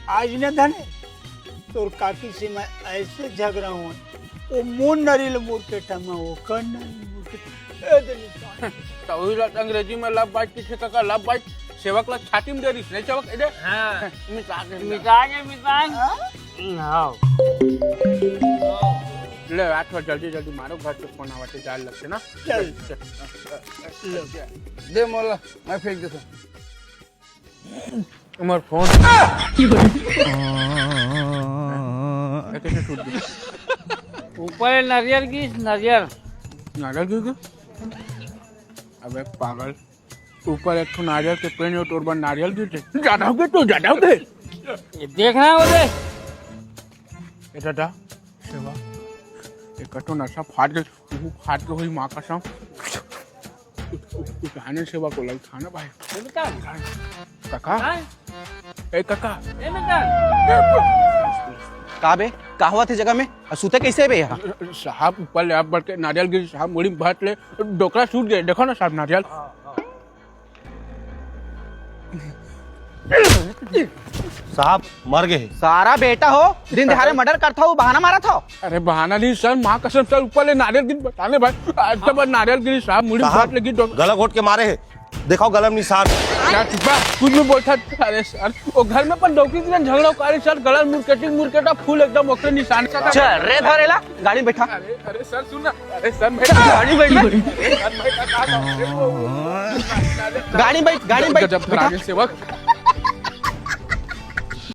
आज न धने तोर काकी से मैं ऐसे झगड़ा हूँ वो मुन नरील मुर्केटा में वो कन मुर्केटा अंग्रेजी में लव बाइट की काका लव बाइट सेवकला छाती में दे रही नहीं सेवक इधर हाँ मिटागे ले रात को जल्दी जल्दी मारो घर पे फोन आवाते जाल लगते ना चल दे मोला मैं फेंक देता उमर फोन कैसे छूट गई ऊपर नारियल की नारियल नारियल क्यों अबे पागल ऊपर एक नारियल के पेड़ और तोड़ नारियल गिरते ज्यादा हो गए तो ज्यादा हो गए ये देखना है उधर ये दादा सेवा एक कटो नशा फाट के हुई माँ का शाम उठाने सेवा को लग खाना भाई काका ए काका कहा बे कहा हुआ थे जगह में सूते कैसे बे यहाँ साहब ऊपर ले आप बढ़ के नारियल गिरी साहब मुड़ी भाट ले डोकरा छूट गए देखो ना साहब नारियल साहब मर गए सारा बेटा हो दिन दिहाड़े मर्डर करता हो बहाना मारा था अरे बहाना नहीं सर माँ कसम सर ऊपर ले नारियल गिरी बताने भाई आज तक नारियल गिरी साहब मुड़ी भाट लगी गला घोट के मारे है दिखाओ गलम निशान क्या चिपा कुछ भी बोलता अरे सर वो घर में पर डॉक्टर के झगड़ा करे सर गला मुर्केटा फूल एकदम ओकरे निशान का चल रे धरेला गाड़ी में बैठा अरे सर सुन अरे सर मेरा गाड़ी में बैठ गाड़ी में बैठ गजब सेवक